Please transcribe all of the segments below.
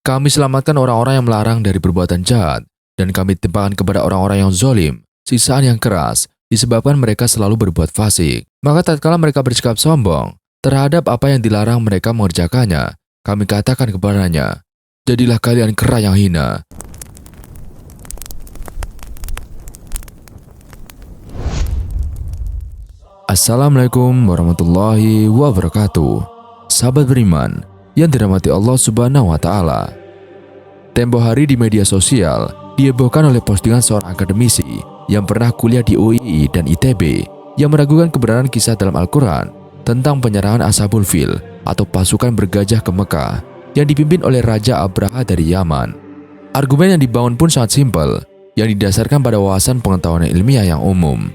Kami selamatkan orang-orang yang melarang dari perbuatan jahat, dan kami timpakan kepada orang-orang yang zalim siksaan yang keras disebabkan mereka selalu berbuat fasik. Maka tatkala mereka bersikap sombong terhadap apa yang dilarang mereka mengerjakannya, kami katakan kepadanya, jadilah kalian kera yang hina. Assalamualaikum warahmatullahi wabarakatuh. Sahabat beriman yang dirahmati Allah Subhanahu wa Ta'ala. Tempo hari di media sosial dihebohkan oleh postingan seorang akademisi yang pernah kuliah di UII dan ITB yang meragukan kebenaran kisah dalam Al-Quran tentang penyerangan Ashabul Fil atau pasukan bergajah ke Mekah yang dipimpin oleh Raja Abraha dari Yaman. Argumen yang dibangun pun sangat simpel, yang didasarkan pada wawasan pengetahuan ilmiah yang umum.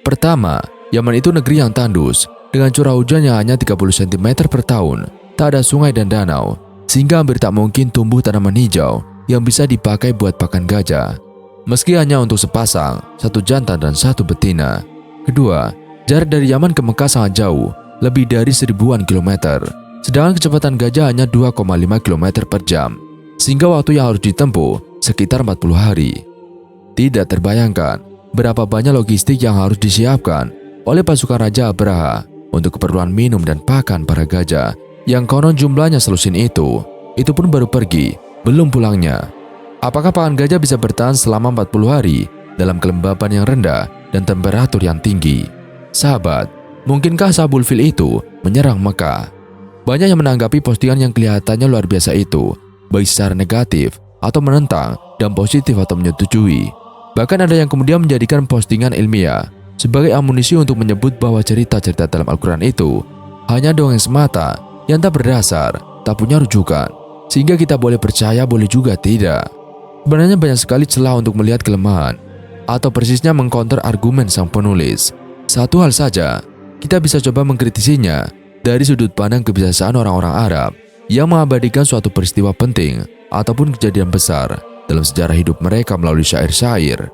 Pertama, Yaman itu negeri yang tandus, dengan curah hujan yang hanya 30 cm per tahun, tak ada sungai dan danau, sehingga hampir tak mungkin tumbuh tanaman hijau yang bisa dipakai buat pakan gajah. Meski hanya untuk sepasang, satu jantan dan satu betina. Kedua, jarak dari Yaman ke Mekah sangat jauh, lebih dari 1000-an kilometer, sedangkan kecepatan gajah hanya 2,5 km per jam, sehingga waktu yang harus ditempuh sekitar 40 hari. Tidak terbayangkan berapa banyak logistik yang harus disiapkan oleh pasukan Raja Abraha untuk keperluan minum dan pakan para gajah yang konon jumlahnya selusin itu pun baru pergi, belum pulangnya. Apakah pakan gajah bisa bertahan selama 40 hari dalam kelembaban yang rendah dan temperatur yang tinggi? Sahabat, mungkinkah Ashabul Fil itu menyerang Mekah? Banyak yang menanggapi postingan yang kelihatannya luar biasa itu, baik secara negatif atau menentang dan positif atau menyetujui. Bahkan ada yang kemudian menjadikan postingan ilmiah sebagai amunisi untuk menyebut bahwa cerita-cerita dalam Al-Quran itu hanya dongeng semata yang tak berdasar, tak punya rujukan, sehingga kita boleh percaya, boleh juga tidak. Sebenarnya banyak sekali celah untuk melihat kelemahan atau persisnya mengcounter argumen sang penulis. Satu hal saja, kita bisa coba mengkritisinya dari sudut pandang kebiasaan orang-orang Arab yang mengabadikan suatu peristiwa penting ataupun kejadian besar dalam sejarah hidup mereka melalui syair-syair.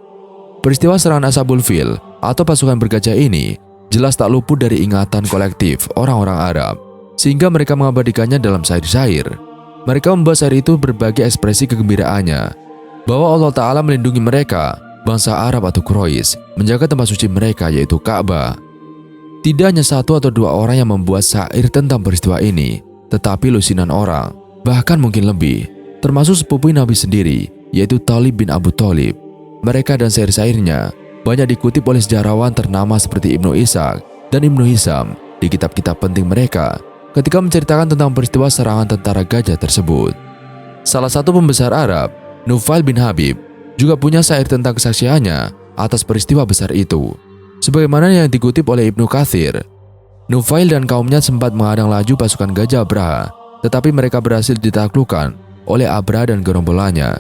Peristiwa serangan Ashabul Fil atau pasukan bergajah ini jelas tak luput dari ingatan kolektif orang-orang Arab, sehingga mereka mengabadikannya dalam syair-syair. Mereka membuat syair itu berbagai ekspresi kegembiraannya bahwa Allah Ta'ala melindungi mereka, bangsa Arab atau Quraisy, menjaga tempat suci mereka yaitu Ka'bah. Tidak hanya satu atau dua orang yang membuat syair tentang peristiwa ini, tetapi lusinan orang, bahkan mungkin lebih, termasuk sepupu Nabi sendiri yaitu Thalib bin Abu Thalib. Mereka dan syair-syairnya banyak dikutip oleh sejarawan ternama seperti Ibnu Ishaq dan Ibnu Hisham di kitab-kitab penting mereka ketika menceritakan tentang peristiwa serangan tentara gajah tersebut. Salah satu pembesar Arab, Nufail bin Habib, juga punya syair tentang kesaksiannya atas peristiwa besar itu. Sebagaimana yang dikutip oleh Ibnu Katsir, Nufail dan kaumnya sempat menghadang laju pasukan gajah Abraha, tetapi mereka berhasil ditaklukkan oleh Abraha dan gerombolannya,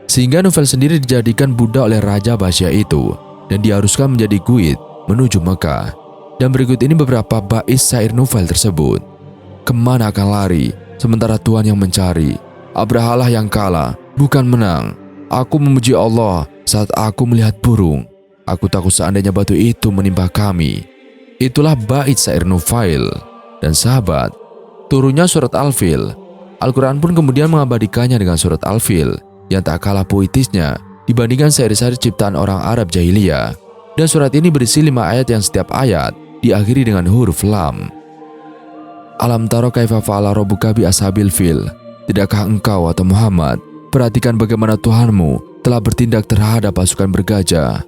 sehingga Nufail sendiri dijadikan budak oleh Raja Basyah itu dan diharuskan menjadi guide menuju Mekah. Dan berikut ini beberapa bait syair Nufail tersebut. Kemana akan lari sementara Tuhan yang mencari? Abrahalah yang kalah, bukan menang. Aku memuji Allah saat aku melihat burung. Aku takut seandainya batu itu menimpa kami. Itulah bait syair Nufail. Dan sahabat, turunnya surat Al-Fil, Al-Quran pun kemudian mengabadikannya dengan surat Al-Fil yang tak kalah puitisnya dibandingkan syair-syair ciptaan orang Arab jahiliyah. Dan surat ini berisi 5 ayat yang setiap ayat diakhiri dengan huruf lam. Alam taro kaifa fa'ala rabbuka bi ashabil fil. Tidakkah engkau atau Muhammad perhatikan bagaimana Tuhanmu telah bertindak terhadap pasukan bergajah?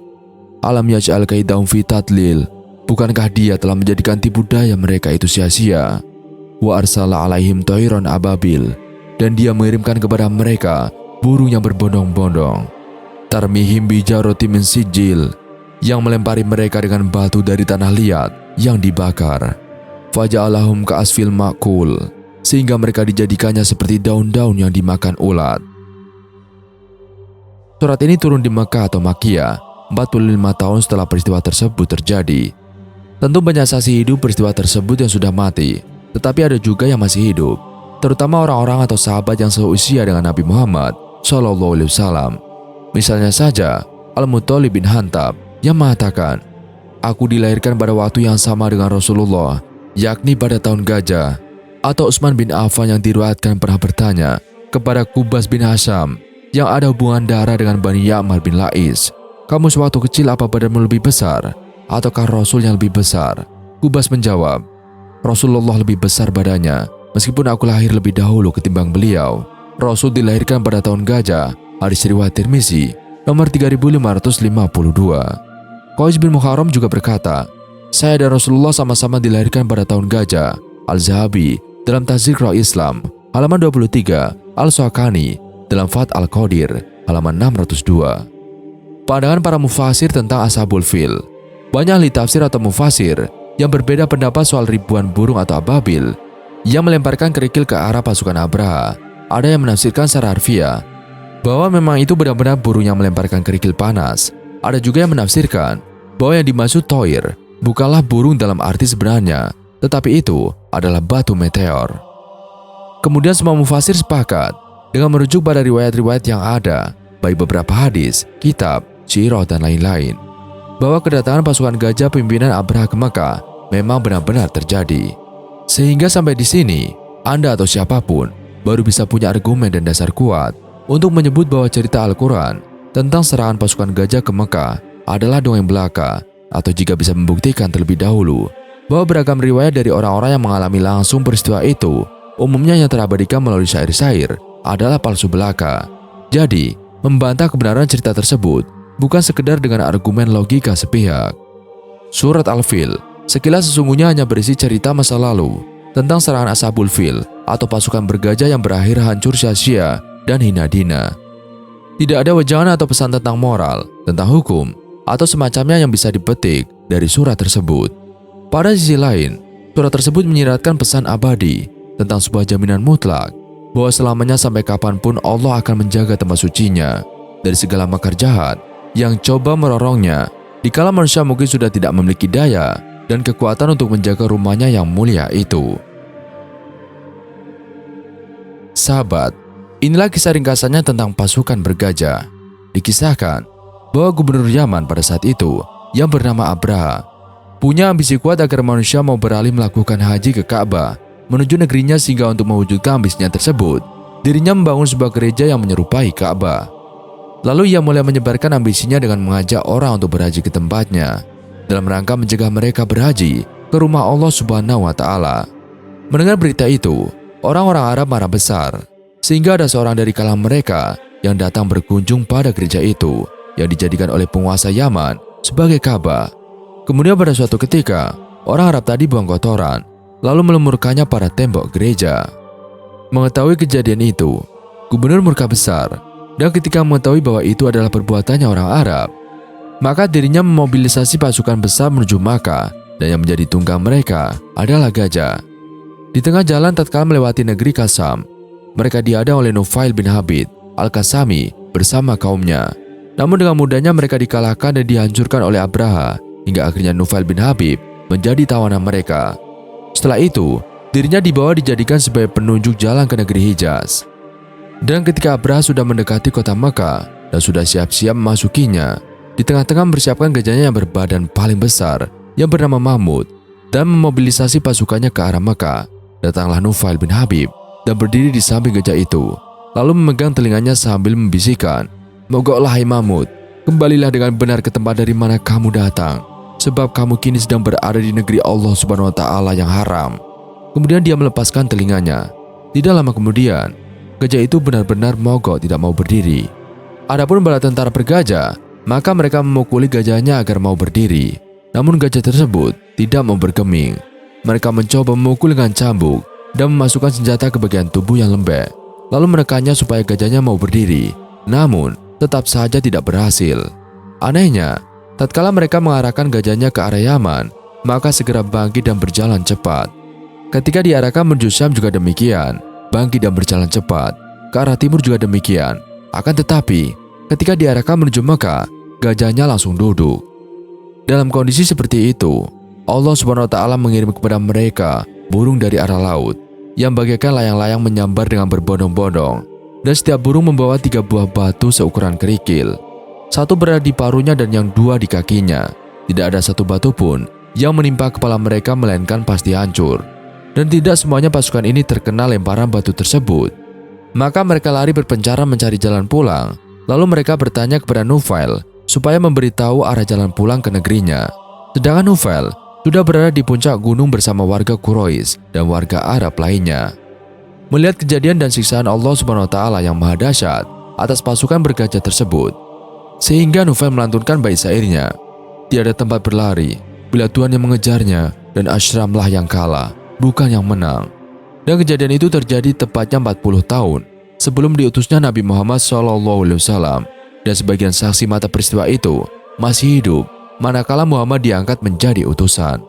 Alam yaj'al kaidahum fi tadlil. Bukankah dia telah menjadikan tipu daya mereka itu sia-sia? Wa arsala alaihim tayran ababil. Dan dia mengirimkan kepada mereka burung yang berbondong-bondong. Tarmihim bijaroti min sijil, yang melempari mereka dengan batu dari tanah liat yang dibakar. Faja'alahum ka'asfil ma'kul, sehingga mereka dijadikannya seperti daun-daun yang dimakan ulat. Surat ini turun di Mekah atau Makkiyah 45 tahun setelah peristiwa tersebut terjadi. Tentu banyak saksi hidup peristiwa tersebut yang sudah mati, tetapi ada juga yang masih hidup, terutama orang-orang atau sahabat yang seusia dengan Nabi Muhammad SAW. Misalnya saja Al-Muttalib bin Hantab yang mengatakan, "Aku dilahirkan pada waktu yang sama dengan Rasulullah, yakni pada tahun gajah." Atau Utsman bin Affan yang diriwayatkan pernah bertanya, kepada Qubas bin Hasham yang ada hubungan darah dengan Bani Ya'mar bin La'is, "Kamu sewaktu kecil apa badanmu lebih besar? Ataukah Rasul yang lebih besar?" Qubas menjawab, "Rasulullah lebih besar badannya, meskipun aku lahir lebih dahulu ketimbang beliau. Rasul dilahirkan pada tahun gajah." Hadis riwayat Tirmizi nomor 3552. Qais bin Muharram juga berkata, "Saya dan Rasulullah sama-sama dilahirkan pada tahun gajah." Al-Zahabi dalam Tazkirah Islam halaman 23, Al-Sawkani dalam Fath Al-Qadir halaman 602. Pandangan para mufasir tentang Ashabul Fil. Banyak ahli tafsir atau mufasir yang berbeda pendapat soal ribuan burung atau ababil yang melemparkan kerikil ke arah pasukan Abraha. Ada yang menafsirkan secara harfiah bahwa memang itu benar-benar burung yang melemparkan kerikil panas. Ada juga yang menafsirkan bahwa yang dimaksud Toir bukanlah burung dalam arti sebenarnya, tetapi itu adalah batu meteor. Kemudian semua mufasir sepakat dengan merujuk pada riwayat-riwayat yang ada, baik beberapa hadis, kitab, sirah, dan lain-lain, bahwa kedatangan pasukan gajah pimpinan Abraha ke Mekah memang benar-benar terjadi. Sehingga sampai di sini, Anda atau siapapun baru bisa punya argumen dan dasar kuat untuk menyebut bahwa cerita Al-Quran tentang serangan pasukan gajah ke Mekah adalah dongeng belaka, atau jika bisa membuktikan terlebih dahulu bahwa beragam riwayat dari orang-orang yang mengalami langsung peristiwa itu, umumnya yang terabadikan melalui syair-syair, adalah palsu belaka. Jadi, membantah kebenaran cerita tersebut bukan sekedar dengan argumen logika sepihak. Surat Al-Fil sekilas sesungguhnya hanya berisi cerita masa lalu tentang serangan Ashabul Fil atau pasukan bergajah yang berakhir hancur sia-sia dan hina dina. Tidak ada wejangan atau pesan tentang moral, tentang hukum, atau semacamnya yang bisa dipetik dari surat tersebut. Pada sisi lain, surat tersebut menyiratkan pesan abadi tentang sebuah jaminan mutlak bahwa selamanya sampai kapanpun Allah akan menjaga tempat sucinya dari segala makar jahat yang coba merorongnya dikala manusia mungkin sudah tidak memiliki daya dan kekuatan untuk menjaga rumahnya yang mulia itu. Sahabat, inilah kisah ringkasannya tentang pasukan bergajah. Dikisahkan bahwa gubernur Yaman pada saat itu yang bernama Abraha punya ambisi kuat agar manusia mau beralih melakukan haji ke Ka'bah menuju negerinya, sehingga untuk mewujudkan ambisinya tersebut, dirinya membangun sebuah gereja yang menyerupai Ka'bah. Lalu ia mulai menyebarkan ambisinya dengan mengajak orang untuk berhaji ke tempatnya dalam rangka mencegah mereka berhaji ke rumah Allah Subhanahu wa Ta'ala. Mendengar berita itu, orang-orang Arab marah besar, sehingga ada seorang dari kalangan mereka yang datang berkunjung pada gereja itu yang dijadikan oleh penguasa Yaman sebagai Ka'bah. Kemudian pada suatu ketika, orang Arab tadi buang kotoran lalu melemurkannya pada tembok gereja. Mengetahui kejadian itu, gubernur murka besar, dan ketika mengetahui bahwa itu adalah perbuatannya orang Arab, maka dirinya memobilisasi pasukan besar menuju Makkah, dan yang menjadi tunggang mereka adalah gajah. Di tengah jalan tatkala melewati negeri Kasam, mereka dihadang oleh Nufail bin Habib Al-Kasami bersama kaumnya. Namun dengan mudahnya mereka dikalahkan dan dihancurkan oleh Abraha, hingga akhirnya Nufail bin Habib menjadi tawanan mereka. Setelah itu, dirinya dibawa dijadikan sebagai penunjuk jalan ke negeri Hijaz. Dan ketika Abraha sudah mendekati kota Mekah dan sudah siap-siap memasukinya, di tengah-tengah mempersiapkan gajahnya yang berbadan paling besar yang bernama Mahmud dan memobilisasi pasukannya ke arah Mekah, datanglah Nufail bin Habib dan berdiri di samping gajah itu, lalu memegang telinganya sambil membisikkan, "Mogoklah hai Mahmud, kembalilah dengan benar ke tempat dari mana kamu datang, sebab kamu kini sedang berada di negeri Allah Subhanahu wa Ta'ala yang haram." Kemudian dia melepaskan telinganya. Tidak lama kemudian, gajah itu benar-benar mogok, tidak mau berdiri. Adapun bala tentara bergajah, maka mereka memukuli gajahnya agar mau berdiri. Namun gajah tersebut tidak mau bergeming. Mereka mencoba memukul dengan cambuk dan memasukkan senjata ke bagian tubuh yang lembek, lalu menekannya supaya gajahnya mau berdiri. Namun tetap saja tidak berhasil. Anehnya, tatkala mereka mengarahkan gajahnya ke arah Yaman, maka segera bangkit dan berjalan cepat. Ketika diarahkan menuju Syam juga demikian, bangkit dan berjalan cepat. Ke arah timur juga demikian. Akan tetapi, ketika diarahkan menuju Mekah, gajahnya langsung duduk. Dalam kondisi seperti itu, Allah Subhanahu wa Ta'ala mengirim kepada mereka burung dari arah laut yang bagaikan layang-layang menyambar dengan berbondong-bondong, dan setiap burung membawa 3 buah batu seukuran kerikil. Satu berada di paruhnya dan yang 2 di kakinya. Tidak ada satu batu pun yang menimpa kepala mereka, melainkan pasti hancur. Dan tidak semuanya pasukan ini terkena lemparan batu tersebut. Maka mereka lari berpencar mencari jalan pulang. Lalu mereka bertanya kepada Nufail supaya memberitahu arah jalan pulang ke negerinya. Sedangkan Nufail sudah berada di puncak gunung bersama warga Quraisy dan warga Arab lainnya. Melihat kejadian dan siksaan Allah Subhanahu wa taala yang maha dahsyat atas pasukan bergajah tersebut, sehingga Nufail melantunkan bait syairnya, "Tiada tempat berlari bila Tuhan yang mengejarnya, dan Ashramlah yang kalah, bukan yang menang." Dan kejadian itu terjadi tepatnya 40 tahun sebelum diutusnya Nabi Muhammad SAW, dan sebagian saksi mata peristiwa itu masih hidup manakala Muhammad diangkat menjadi utusan.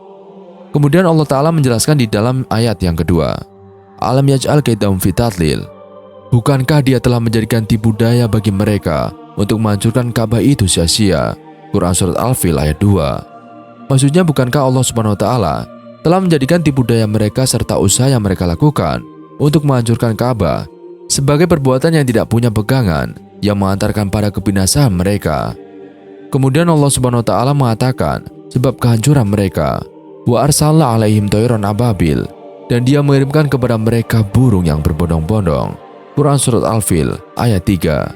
Kemudian Allah Ta'ala menjelaskan di dalam ayat yang kedua, "Alam yaj'al kaidahum fi tadlil." Bukankah dia telah menjadikan tipu daya bagi mereka untuk menghancurkan Ka'bah itu sia-sia? Quran Surat Al-Fil ayat 2. Maksudnya, bukankah Allah Subhanahu wa Ta'ala telah menjadikan tipu daya mereka serta usaha yang mereka lakukan untuk menghancurkan Ka'bah sebagai perbuatan yang tidak punya pegangan yang mengantarkan pada kebinasaan mereka. Kemudian Allah Subhanahu wa Ta'ala mengatakan sebab kehancuran mereka, "Wa arsalna 'alaihim thayran ababil." Dan dia mengirimkan kepada mereka burung yang berbondong-bondong. Quran Surat Al-Fil ayat 3.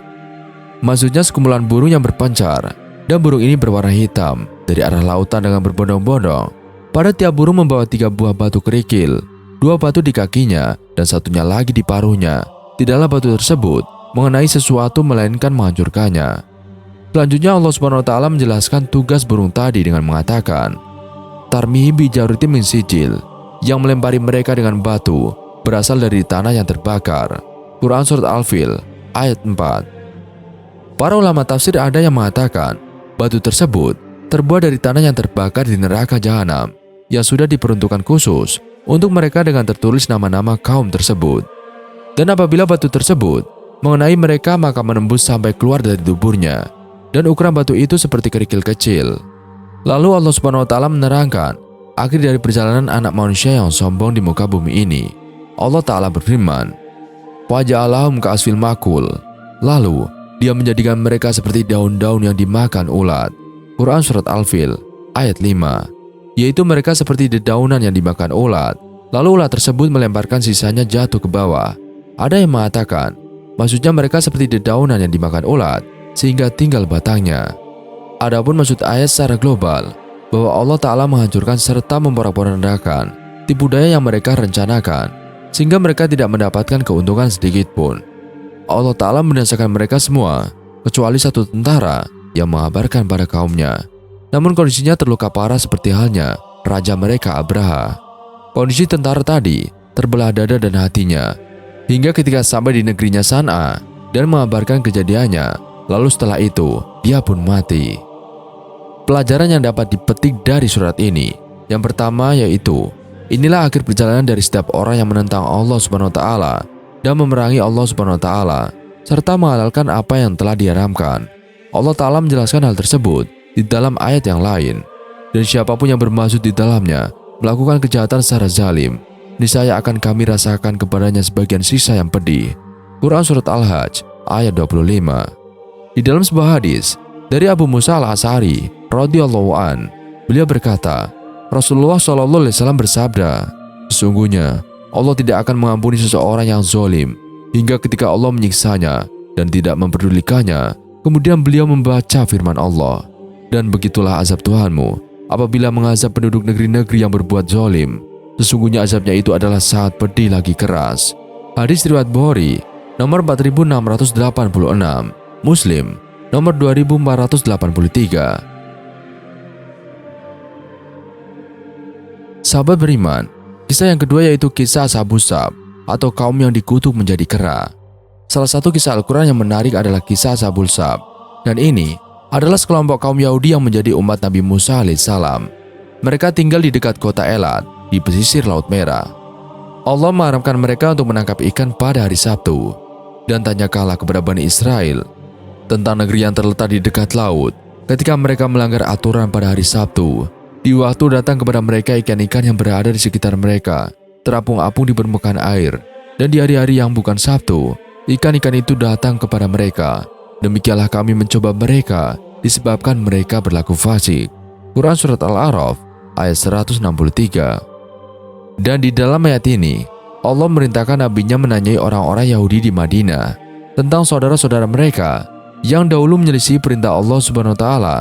Maksudnya sekumpulan burung yang berpancar, dan burung ini berwarna hitam dari arah lautan dengan berbondong-bondong. Pada tiap burung membawa 3 buah batu kerikil, 2 batu di kakinya dan satunya lagi di paruhnya. Tidaklah batu tersebut mengenai sesuatu melainkan menghancurkannya. Selanjutnya Allah Subhanahu wa Ta'ala menjelaskan tugas burung tadi dengan mengatakan, "Tarmihi bijarutin min sijil," yang melempari mereka dengan batu berasal dari tanah yang terbakar. Quran Surat Al-Fil ayat 4. Para ulama tafsir ada yang mengatakan batu tersebut terbuat dari tanah yang terbakar di neraka jahanam yang sudah diperuntukkan khusus untuk mereka dengan tertulis nama-nama kaum tersebut. Dan apabila batu tersebut mengenai mereka, maka menembus sampai keluar dari tuburnya, dan ukuran batu itu seperti kerikil kecil. Lalu Allah Subhanahu wa Ta'ala menerangkan akhir dari perjalanan anak manusia yang sombong di muka bumi ini. Allah Ta'ala berfirman, "Waja'alahum ka'asfil makul." Lalu dia menjadikan mereka seperti daun-daun yang dimakan ulat. Quran Surat Al-Fil ayat 5. Yaitu mereka seperti dedaunan yang dimakan ulat. Lalu ulat tersebut melemparkan sisanya jatuh ke bawah. Ada yang mengatakan maksudnya mereka seperti dedaunan yang dimakan ulat sehingga tinggal batangnya. Adapun maksud ayat secara global bahwa Allah Ta'ala menghancurkan serta memporak-porandakan tipu daya yang mereka rencanakan sehingga mereka tidak mendapatkan keuntungan sedikit pun. Allah Ta'ala membinasakan mereka semua kecuali satu tentara yang mengabarkan pada kaumnya. Namun kondisinya terluka parah seperti halnya raja mereka Abraha. Kondisi tentara tadi terbelah dada dan hatinya hingga ketika sampai di negerinya San'a dan mengabarkan kejadiannya, lalu setelah itu dia pun mati. Pelajaran yang dapat dipetik dari surat ini, yang pertama yaitu inilah akhir perjalanan dari setiap orang yang menentang Allah Subhanahu wa Ta'ala dan memerangi Allah Subhanahu wa Ta'ala serta menghalalkan apa yang telah diharamkan. Allah Ta'ala menjelaskan hal tersebut di dalam ayat yang lain. Dan siapapun yang bermaksud di dalamnya melakukan kejahatan secara zalim, niscaya akan kami rasakan kepadanya sebagian sisa yang pedih. Quran Surat Al-Hajj ayat 25. Di dalam sebuah hadis dari Abu Musa Al-Asy'ari radhiyallahu an, beliau berkata, Rasulullah SAW bersabda, "Sesungguhnya Allah tidak akan mengampuni seseorang yang zalim hingga ketika Allah menyiksanya dan tidak memperdulikannya." Kemudian beliau membaca firman Allah, "Dan begitulah azab Tuhanmu apabila mengazab penduduk negeri-negeri yang berbuat zalim. Sesungguhnya azabnya itu adalah sangat pedih lagi keras." Hadis riwayat Bukhari nomor 4686, Muslim nomor 2483. Sahabat beriman, kisah yang kedua yaitu kisah Ashabus Sab atau kaum yang dikutuk menjadi kera. Salah satu kisah Al-Quran yang menarik adalah kisah Ashabul Sab, dan ini adalah sekelompok kaum Yahudi yang menjadi umat Nabi Musa alaihissalam. Mereka tinggal di dekat kota Elat di pesisir Laut Merah. Allah mengharamkan mereka untuk menangkap ikan pada hari Sabtu. Dan tanyakanlah kepada Bani Israel tentang negeri yang terletak di dekat laut ketika mereka melanggar aturan pada hari Sabtu. Di waktu datang kepada mereka ikan-ikan yang berada di sekitar mereka terapung-apung di permukaan air, dan di hari-hari yang bukan Sabtu ikan-ikan itu datang kepada mereka. Demikianlah kami mencoba mereka disebabkan mereka berlaku fasik. Quran Surat Al-A'raf ayat 163. Dan di dalam ayat ini Allah memerintahkan nabinya menanyai orang-orang Yahudi di Madinah tentang saudara-saudara mereka yang dahulu menyelisih perintah Allah Subhanahu wa taala,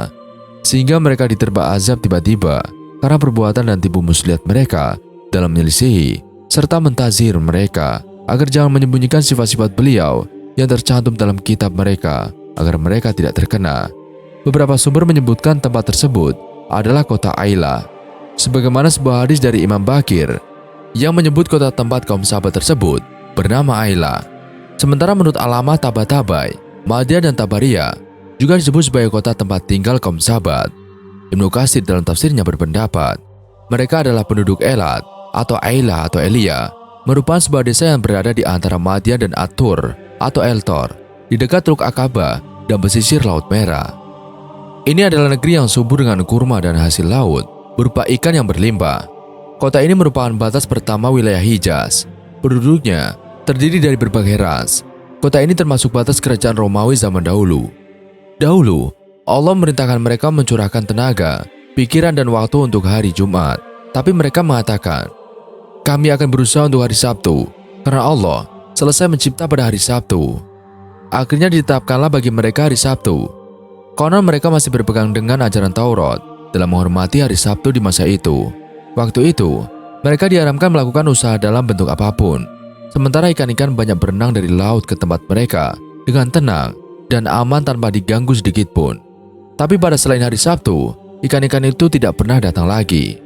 sehingga mereka diterpa azab tiba-tiba karena perbuatan dan tipu muslihat mereka dalam menyelisihi serta mentazir mereka agar jangan menyembunyikan sifat-sifat beliau yang tercantum dalam kitab mereka agar mereka tidak terkena. Beberapa sumber menyebutkan tempat tersebut adalah kota Aila, sebagaimana sebuah hadis dari Imam Bakir yang menyebut kota tempat kaum sahabat tersebut bernama Aila. Sementara menurut Alamah Tabatabai, Ma'diyah dan Tabariyah juga disebut sebagai kota tempat tinggal kaum sahabat. Ibnu Katsir dalam tafsirnya berpendapat mereka adalah penduduk Elat atau Aila atau Elia, merupakan sebuah desa yang berada di antara Madian dan At-Tur atau El-Tor, di dekat Teluk Akaba dan pesisir Laut Merah. Ini adalah negeri yang subur dengan kurma dan hasil laut berupa ikan yang berlimpah. Kota ini merupakan batas pertama wilayah Hijaz. Penduduknya terdiri dari berbagai ras. Kota ini termasuk batas kerajaan Romawi zaman dahulu. Dahulu, Allah memerintahkan mereka mencurahkan tenaga, pikiran dan waktu untuk hari Jumat. Tapi mereka mengatakan, kami akan berusaha untuk hari Sabtu, karena Allah selesai mencipta pada hari Sabtu. Akhirnya ditetapkanlah bagi mereka hari Sabtu. Konon mereka masih berpegang dengan ajaran Taurat dalam menghormati hari Sabtu di masa itu. Waktu itu, mereka diharamkan melakukan usaha dalam bentuk apapun. Sementara ikan-ikan banyak berenang dari laut ke tempat mereka dengan tenang dan aman tanpa diganggu sedikit pun. Tapi pada selain hari Sabtu, ikan-ikan itu tidak pernah datang lagi.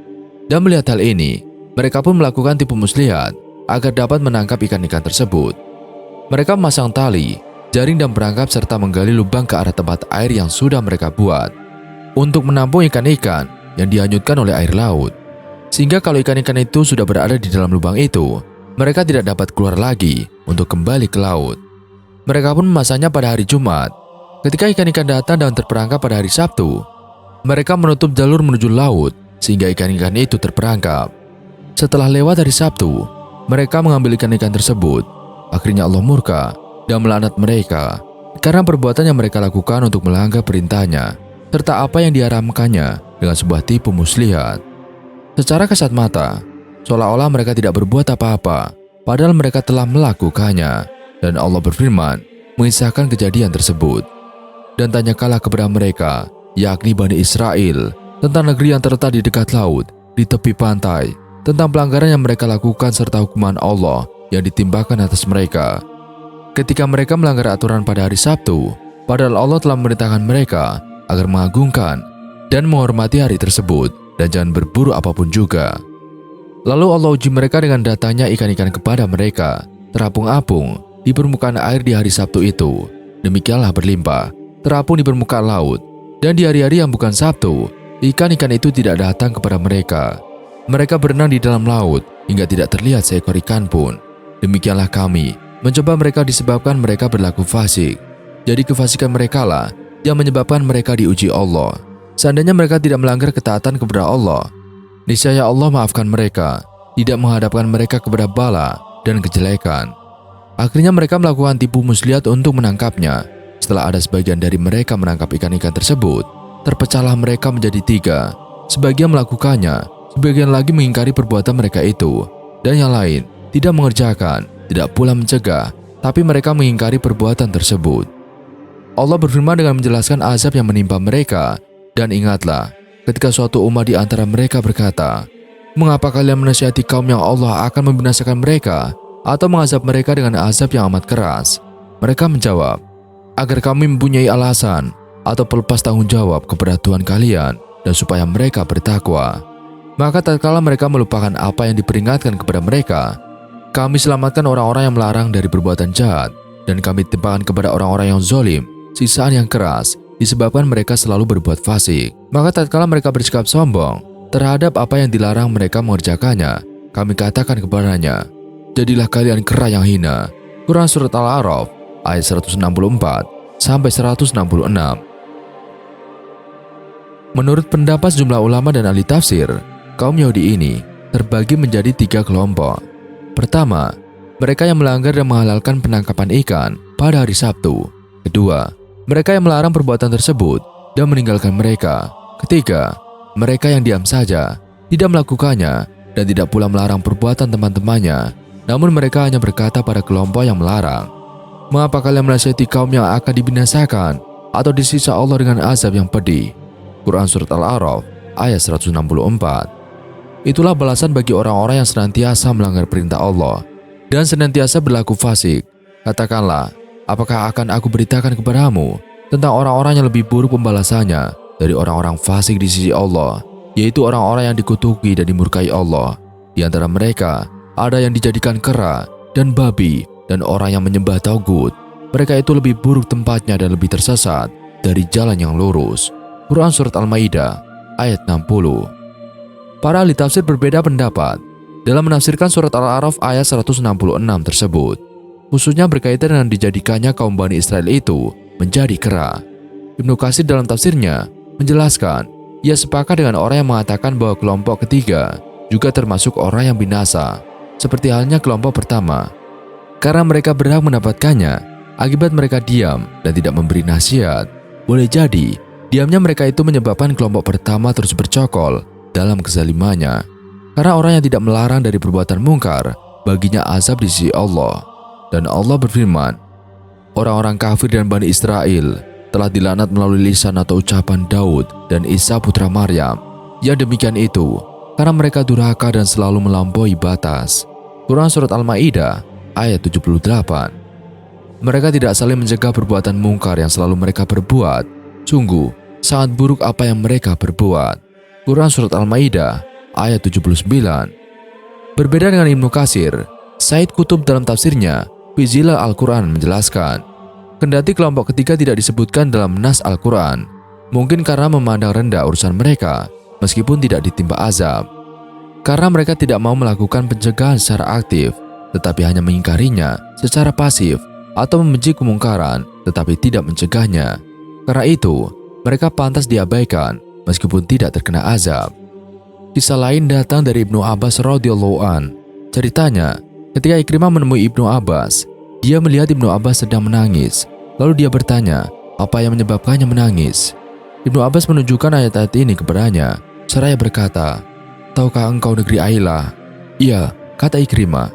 Dan melihat hal ini, mereka pun melakukan tipu muslihat agar dapat menangkap ikan-ikan tersebut. Mereka memasang tali, jaring dan perangkap serta menggali lubang ke arah tempat air yang sudah mereka buat untuk menampung ikan-ikan yang dihanyutkan oleh air laut. Sehingga kalau ikan-ikan itu sudah berada di dalam lubang itu, mereka tidak dapat keluar lagi untuk kembali ke laut. Mereka pun memasangnya pada hari Jumat. Ketika ikan-ikan datang dan terperangkap pada hari Sabtu, mereka menutup jalur menuju laut sehingga ikan-ikan itu terperangkap. Setelah lewat hari Sabtu, mereka mengambil ikan-ikan tersebut. Akhirnya Allah murka dan melaknat mereka karena perbuatan yang mereka lakukan untuk melanggar perintahnya serta apa yang diharamkannya dengan sebuah tipu muslihat. Secara kasat mata, seolah-olah mereka tidak berbuat apa-apa, padahal mereka telah melakukannya. Dan Allah berfirman mengisahkan kejadian tersebut. Dan tanyakanlah kepada mereka, yakni Bani Israel, tentang negeri yang terletak di dekat laut, di tepi pantai, tentang pelanggaran yang mereka lakukan serta hukuman Allah yang ditimpakan atas mereka. Ketika mereka melanggar aturan pada hari Sabtu, padahal Allah telah memerintahkan mereka agar mengagungkan dan menghormati hari tersebut dan jangan berburu apapun juga. Lalu Allah uji mereka dengan datangnya ikan-ikan kepada mereka, terapung-apung di permukaan air di hari Sabtu itu. Demikianlah berlimpah, terapung di permukaan laut. Dan di hari-hari yang bukan Sabtu, ikan-ikan itu tidak datang kepada mereka. Mereka berenang di dalam laut hingga tidak terlihat seekor ikan pun. Demikianlah kami mencoba mereka disebabkan mereka berlaku fasik. Jadi kefasikan mereka lah yang menyebabkan mereka diuji Allah. Seandainya mereka tidak melanggar ketaatan kepada Allah, niscaya Allah maafkan mereka, tidak menghadapkan mereka kepada bala dan kejelekan. Akhirnya mereka melakukan tipu muslihat untuk menangkapnya. Setelah ada sebagian dari mereka menangkap ikan-ikan tersebut, terpecahlah mereka menjadi tiga. Sebagian melakukannya, sebagian lagi mengingkari perbuatan mereka itu, dan yang lain tidak mengerjakan, tidak pula mencegah, tapi mereka mengingkari perbuatan tersebut. Allah berfirman dengan menjelaskan azab yang menimpa mereka. Dan ingatlah, ketika suatu umat di antara mereka berkata, mengapa kalian menasihati kaum yang Allah akan membinasakan mereka atau mengazab mereka dengan azab yang amat keras? Mereka menjawab, agar kami mempunyai alasan atau pelepas tanggung jawab kepada Tuhan kalian dan supaya mereka bertakwa. Maka tatkala mereka melupakan apa yang diperingatkan kepada mereka, kami selamatkan orang-orang yang melarang dari perbuatan jahat dan kami timpakan kepada orang-orang yang zalim siksaan yang keras disebabkan mereka selalu berbuat fasik. Maka tatkala mereka bersikap sombong terhadap apa yang dilarang mereka mengerjakannya, kami katakan kepadanya, jadilah kalian kera yang hina. Quran Surat Al-A'raf ayat 164 sampai 166. Menurut pendapat sejumlah ulama dan ahli tafsir, kaum Yahudi ini terbagi menjadi tiga kelompok. Pertama, mereka yang melanggar dan menghalalkan penangkapan ikan pada hari Sabtu. Kedua, mereka yang melarang perbuatan tersebut dan meninggalkan mereka. Ketiga, mereka yang diam saja, tidak melakukannya dan tidak pula melarang perbuatan teman-temannya. Namun mereka hanya berkata pada kelompok yang melarang, "Mengapa kalian menasihati kaum yang akan dibinasakan atau disiksa Allah dengan azab yang pedih?" Quran Surat Al-A'raf ayat 164. Itulah balasan bagi orang-orang yang senantiasa melanggar perintah Allah dan senantiasa berlaku fasik. Katakanlah, apakah akan aku beritakan kepadamu tentang orang-orang yang lebih buruk pembalasannya dari orang-orang fasik di sisi Allah, yaitu orang-orang yang dikutuki dan dimurkai Allah. Di antara mereka ada yang dijadikan kera dan babi dan orang yang menyembah taugut. Mereka itu lebih buruk tempatnya dan lebih tersesat dari jalan yang lurus. Quran Surat Al-Maidah ayat 60. Para ahli tafsir berbeda pendapat dalam menafsirkan surat Al-A'raf ayat 166 tersebut, khususnya berkaitan dengan dijadikannya kaum Bani Israel itu menjadi kera. Ibnu Katsir dalam tafsirnya menjelaskan, ia sepakat dengan orang yang mengatakan bahwa kelompok ketiga juga termasuk orang yang binasa, seperti halnya kelompok pertama, karena mereka berhak mendapatkannya akibat mereka diam dan tidak memberi nasihat. Boleh jadi, diamnya mereka itu menyebabkan kelompok pertama terus bercokol dalam kezalimannya. Karena orang yang tidak melarang dari perbuatan mungkar, baginya azab di sisi Allah. Dan Allah berfirman, orang-orang kafir dan Bani Israel telah dilaknat melalui lisan atau ucapan Daud dan Isa putra Maryam. Yang demikian itu, karena mereka durhaka dan selalu melampaui batas. Quran Surat Al-Maidah ayat 78. Mereka tidak saling mencegah perbuatan mungkar yang selalu mereka perbuat. Sungguh, sangat buruk apa yang mereka perbuat. Quran Surat Al-Maidah ayat 79. Berbeda dengan Ibnu Katsir, Said Qutb dalam tafsirnya Fi Zilal Al-Quran menjelaskan, kendati kelompok ketiga tidak disebutkan dalam nas Al-Quran, mungkin karena memandang rendah urusan mereka meskipun tidak ditimpa azab. Karena mereka tidak mau melakukan pencegahan secara aktif, tetapi hanya mengingkarinya secara pasif, atau membenci kemungkaran tetapi tidak mencegahnya. Karena itu, mereka pantas diabaikan meskipun tidak terkena azab. Kisah lain datang dari Ibnu Abbas radhiyallahu an. Ceritanya, ketika Ikrimah menemui Ibnu Abbas, dia melihat Ibnu Abbas sedang menangis. Lalu dia bertanya, apa yang menyebabkannya menangis? Ibnu Abbas menunjukkan ayat-ayat ini kepadanya, seraya berkata, "Tahukah engkau negeri Ailah?" "Iya," kata Ikrimah.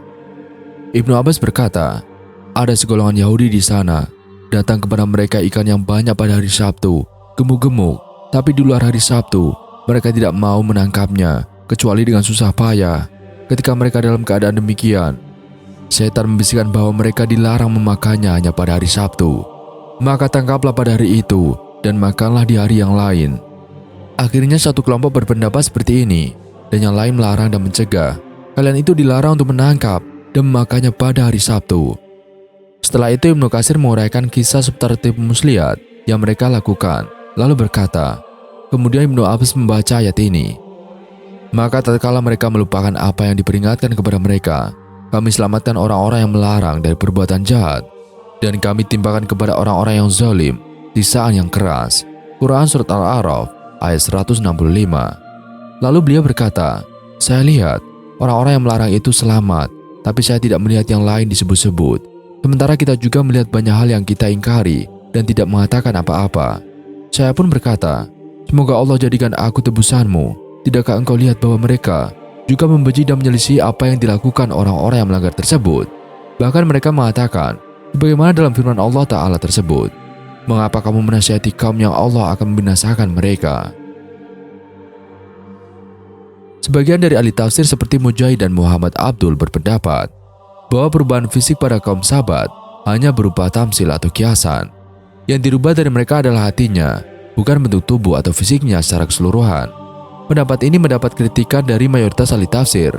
Ibnu Abbas berkata, "Ada segolongan Yahudi di sana. Datang kepada mereka ikan yang banyak pada hari Sabtu, gemuk-gemuk, tapi di luar hari Sabtu, mereka tidak mau menangkapnya, kecuali dengan susah payah. Ketika mereka dalam keadaan demikian, setan membisikkan bahwa mereka dilarang memakannya hanya pada hari Sabtu. Maka tangkaplah pada hari itu, dan makanlah di hari yang lain." Akhirnya satu kelompok berpendapat seperti ini, dan yang lain melarang dan mencegah. Kalian itu dilarang untuk menangkap dan memakannya pada hari Sabtu. Setelah itu Ibnu Katsir menguraikan kisah seputar tipu muslihat yang mereka lakukan, lalu berkata, kemudian Ibnu Abbas membaca ayat ini. Maka tatkala mereka melupakan apa yang diperingatkan kepada mereka, kami selamatkan orang-orang yang melarang dari perbuatan jahat, dan kami timpakan kepada orang-orang yang zalim siksaan yang keras. Quran Surat Al-A'raf ayat 165. Lalu beliau berkata, saya lihat orang-orang yang melarang itu selamat, tapi saya tidak melihat yang lain disebut-sebut. Sementara kita juga melihat banyak hal yang kita ingkari dan tidak mengatakan apa-apa. Saya pun berkata, semoga Allah jadikan aku tebusanmu. Tidakkah engkau lihat bahwa mereka juga membenci dan menyelisih apa yang dilakukan orang-orang yang melanggar tersebut? Bahkan mereka mengatakan, bagaimana dalam firman Allah Ta'ala tersebut, mengapa kamu menasihati kaum yang Allah akan membinasakan mereka? Sebagian dari ahli tafsir seperti Mujahid dan Muhammad Abdul berpendapat bahwa perubahan fisik pada kaum Sabat hanya berupa tamsil atau kiasan. Yang dirubah dari mereka adalah hatinya, bukan bentuk tubuh atau fisiknya secara keseluruhan. Pendapat ini mendapat kritikan dari mayoritas ahli tafsir.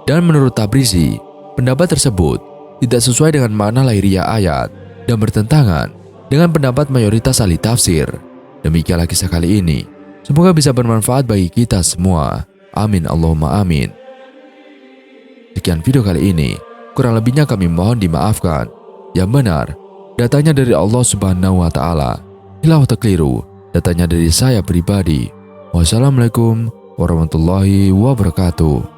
Dan menurut Tabrizi, pendapat tersebut tidak sesuai dengan makna lahiriah ayat dan bertentangan dengan pendapat mayoritas ahli tafsir. Demikianlah kisah kali ini. Semoga bisa bermanfaat bagi kita semua. Amin Allahumma amin. Sekian video kali ini. Kurang lebihnya kami mohon dimaafkan. Yang benar, datanya dari Allah Subhanahu wa Ta'ala. Hilau atau keliru, datanya dari saya pribadi. Wassalamualaikum warahmatullahi wabarakatuh.